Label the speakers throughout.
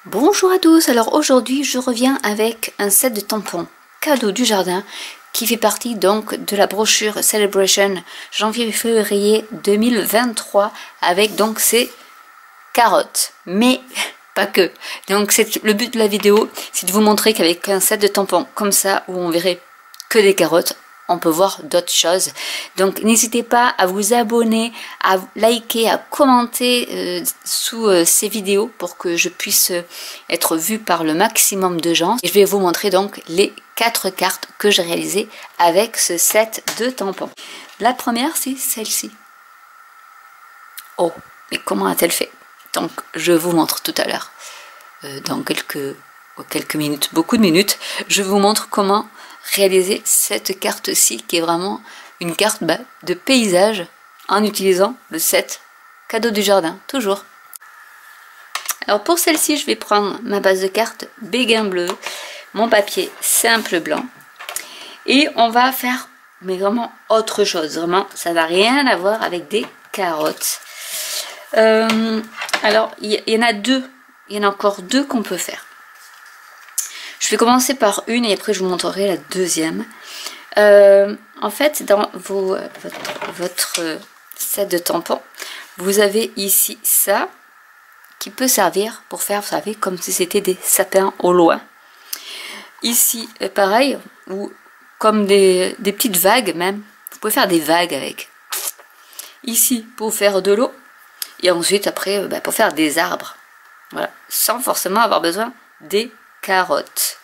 Speaker 1: Bonjour à tous, alors aujourd'hui je reviens avec un set de tampons cadeau du jardin qui fait partie donc de la brochure Celebration janvier-février 2023 avec donc ces carottes, mais pas que. Donc le but de la vidéo, c'est de vous montrer qu'avec un set de tampons comme ça où on verrait que des carottes, on peut voir d'autres choses. Donc n'hésitez pas à vous abonner, à liker, à commenter sous ces vidéos pour que je puisse être vue par le maximum de gens. Et je vais vous montrer donc les 4 cartes que j'ai réalisées avec ce set de tampons. La première, c'est celle-ci. Oh, mais comment a-t-elle fait? Donc je vous montre tout à l'heure. Dans quelques minutes, beaucoup de minutes, je vous montre comment réaliser cette carte-ci qui est vraiment une carte de paysage en utilisant le set cadeau du jardin, toujours. Alors pour celle-ci, je vais prendre ma base de cartes béguin bleu, mon papier simple blanc et on va faire mais vraiment autre chose, vraiment ça n'a rien à voir avec des carottes. Alors il y en a deux, il y en a encore deux qu'on peut faire. Je vais commencer par une et après je vous montrerai la deuxième. En fait, dans votre set de tampons, vous avez ici ça qui peut servir pour faire, vous savez, comme si c'était des sapins au loin. Ici, pareil, ou comme des petites vagues même. Vous pouvez faire des vagues avec. Ici, pour faire de l'eau. Et ensuite, après, pour faire des arbres. Voilà, sans forcément avoir besoin des carottes.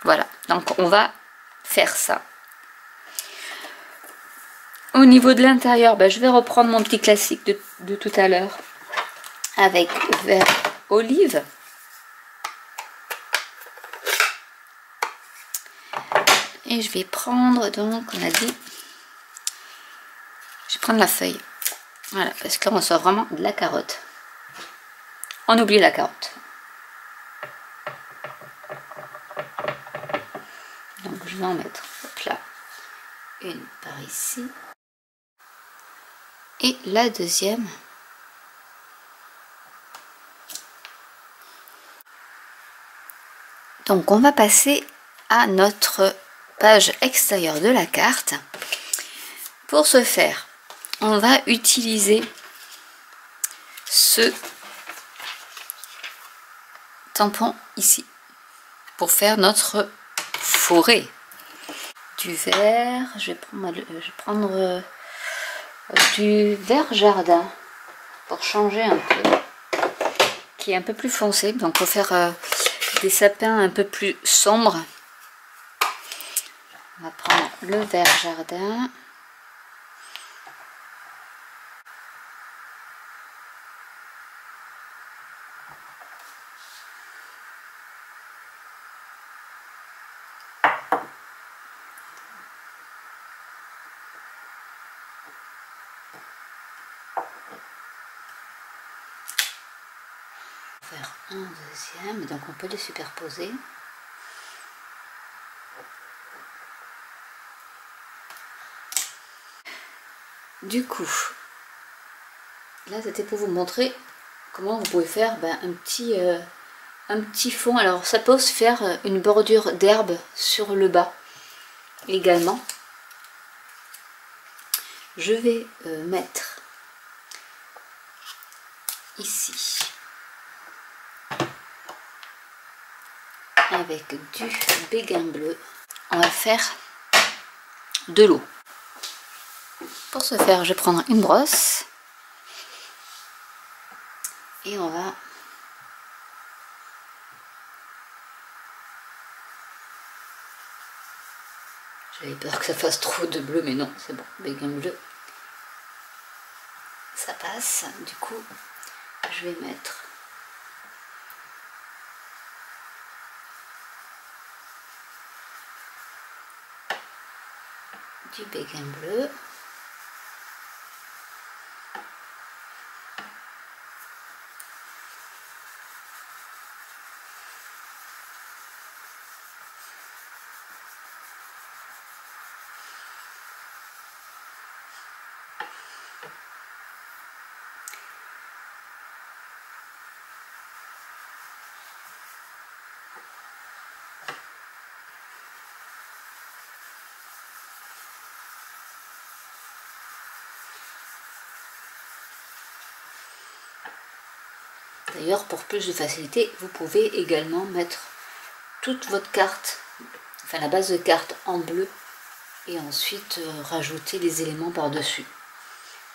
Speaker 1: Voilà, donc on va faire ça. Au niveau de l'intérieur, je vais reprendre mon petit classique de tout à l'heure avec vert olive. Et je vais prendre, donc on a dit, je vais prendre la feuille. Voilà, parce que là on sort vraiment de la carotte. On oublie la carotte. Donc je vais en mettre là une par ici et la deuxième donc on va passer à notre page extérieure de la carte. Pour ce faire, on va utiliser ce tampon ici pour faire notre forêt. Du vert, je vais prendre du vert jardin pour changer un peu, qui est un peu plus foncé, donc pour faire des sapins un peu plus sombres. On va prendre le vert jardin. Faire un deuxième, donc on peut les superposer. Du coup, là c'était pour vous montrer comment vous pouvez faire un petit fond. Alors ça peut se faire une bordure d'herbe sur le bas également. Je vais mettre ici avec du béguin bleu, on va faire de l'eau. Pour ce faire, je vais prendre une brosse et on va j'avais peur que ça fasse trop de bleu, mais non, c'est bon, béguin bleu, ça passe. Du coup, je vais mettre du béguin bleu. D'ailleurs, pour plus de facilité, vous pouvez également mettre toute votre carte, enfin la base de carte en bleu, et ensuite rajouter les éléments par-dessus.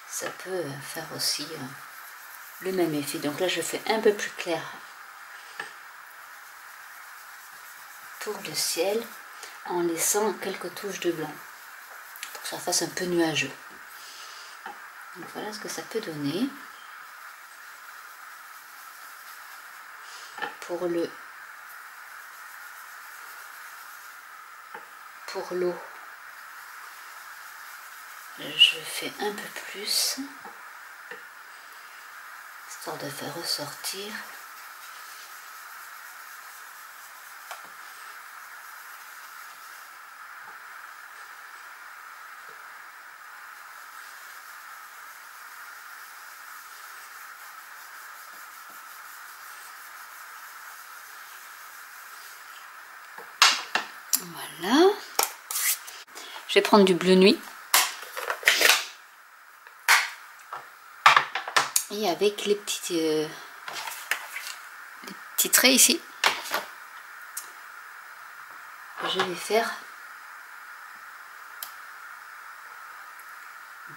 Speaker 1: Ça peut faire aussi le même effet. Donc là, je fais un peu plus clair pour le ciel, en laissant quelques touches de blanc, pour que ça fasse un peu nuageux. Donc voilà ce que ça peut donner. Pour l'eau, je fais un peu plus, histoire de faire ressortir. Voilà. Je vais prendre du bleu nuit. Et avec les petits traits ici, je vais faire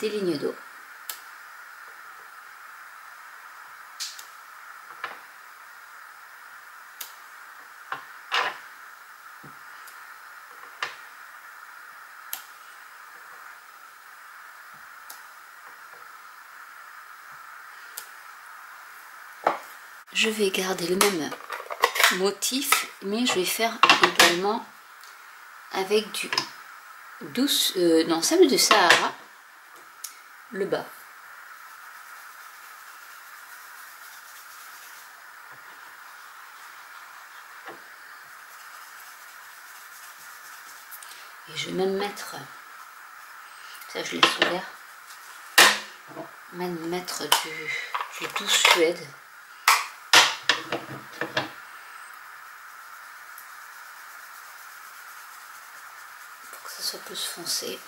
Speaker 1: des lignes d'eau. Je vais garder le même motif, mais je vais faire également avec du sable de Sahara, le bas. Et je vais même mettre, ça je laisse ouvert, même mettre du douce Suède. Pour que ça soit plus foncé.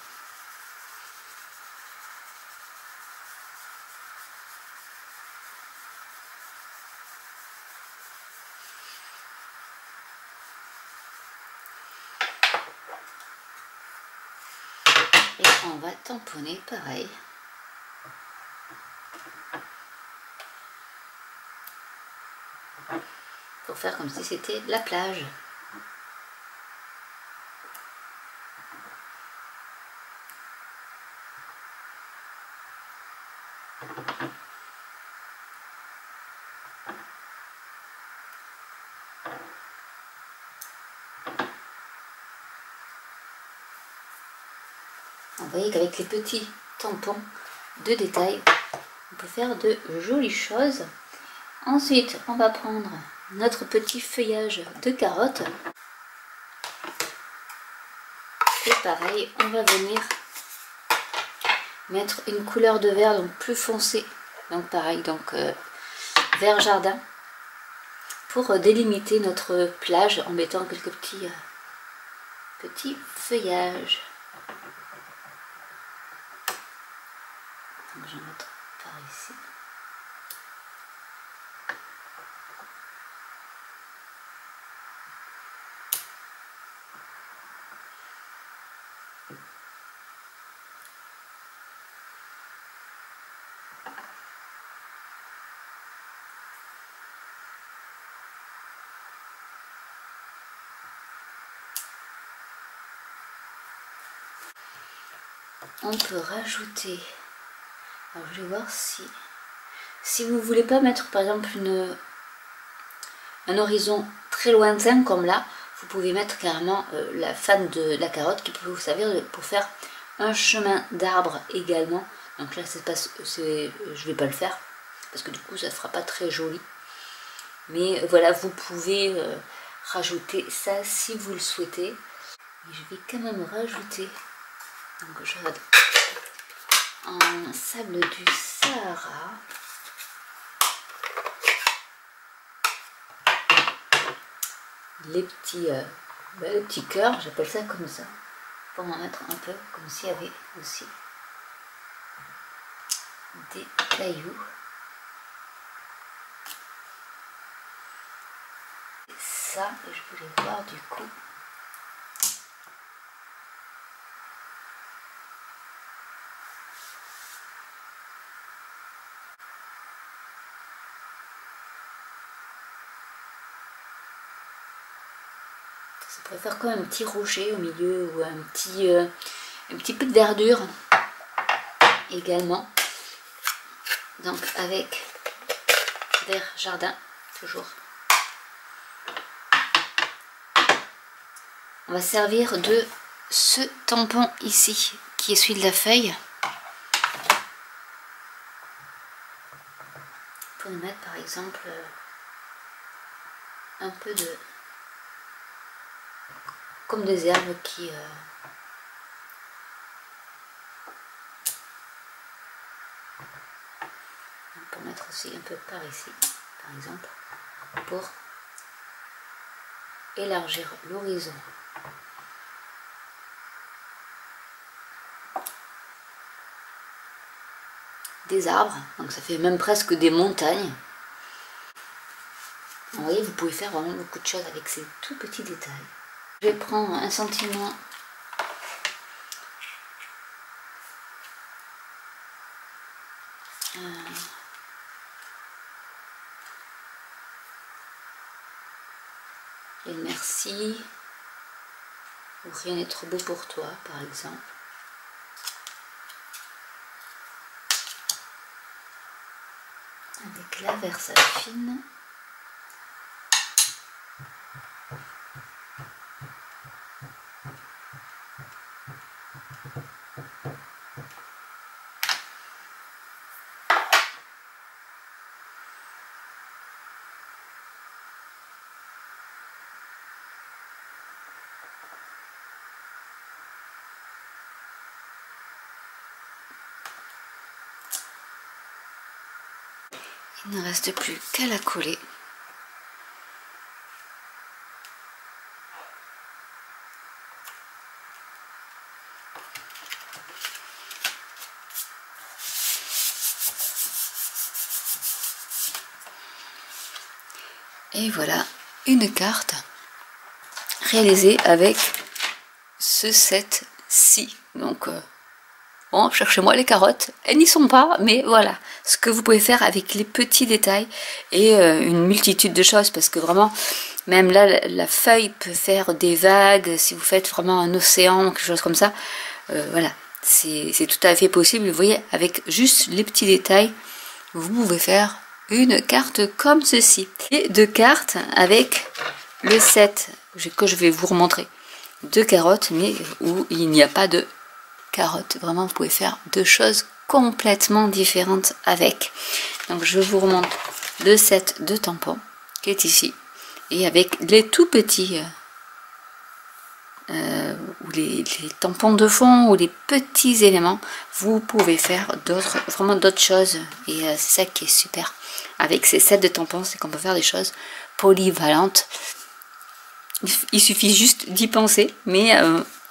Speaker 1: Et on va tamponner pareil. Pour faire comme si c'était la plage. Vous voyez qu'avec les petits tampons de détail, on peut faire de jolies choses. Ensuite, on va prendre notre petit feuillage de carotte. Et pareil, on va venir mettre une couleur de vert donc plus foncée. Donc pareil, donc vert jardin. Pour délimiter notre plage en mettant quelques petits feuillages. Donc je vais mettre par ici. On peut rajouter, alors je vais voir si vous ne voulez pas mettre par exemple un horizon très lointain comme là, vous pouvez mettre carrément la fan de la carotte qui peut vous servir pour faire un chemin d'arbre également. Donc là je vais pas le faire parce que du coup ça ne fera pas très joli. Mais voilà, vous pouvez rajouter ça si vous le souhaitez. Et je vais quand même rajouter, donc je regarde, en sable du Sahara. Les petits cœurs, j'appelle ça comme ça, pour en mettre un peu comme s'il y avait aussi des cailloux. ça, et je voulais voir du coup. Ça pourrait faire comme un petit rocher au milieu ou un petit peu de verdure également. Donc avec verre jardin toujours. On va servir de ce tampon ici qui essuie de la feuille. Pour nous mettre par exemple un peu de... comme des herbes qui... on peut mettre aussi un peu par ici, par exemple, pour élargir l'horizon. Des arbres, donc ça fait même presque des montagnes. Vous voyez, vous pouvez faire vraiment beaucoup de choses avec ces tout petits détails. Je vais prendre un sentiment et merci, ou rien n'est trop beau pour toi, par exemple. Avec la Versafine. Il ne reste plus qu'à la coller. Et voilà une carte réalisée avec ce set-ci. Donc, bon, cherchez-moi les carottes, elles n'y sont pas, mais voilà ce que vous pouvez faire avec les petits détails et une multitude de choses, parce que vraiment, même là, la feuille peut faire des vagues, si vous faites vraiment un océan, quelque chose comme ça, voilà, c'est tout à fait possible. Vous voyez, avec juste les petits détails, vous pouvez faire une carte comme ceci. Et deux cartes avec le set que je vais vous remontrer, de carottes, mais où il n'y a pas de carottes. Vraiment, vous pouvez faire deux choses complètement différentes avec. Donc je vous remontre le set de tampons qui est ici, et avec les tout petits ou les tampons de fond ou les petits éléments, vous pouvez faire vraiment d'autres choses, et c'est ça qui est super avec ces sets de tampons, c'est qu'on peut faire des choses polyvalentes. Il suffit juste d'y penser, mais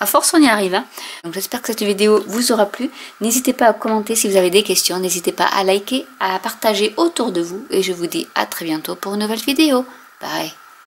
Speaker 1: à force on y arrive. Hein. Donc j'espère que cette vidéo vous aura plu. N'hésitez pas à commenter si vous avez des questions, n'hésitez pas à liker, à partager autour de vous, et je vous dis à très bientôt pour une nouvelle vidéo. Bye.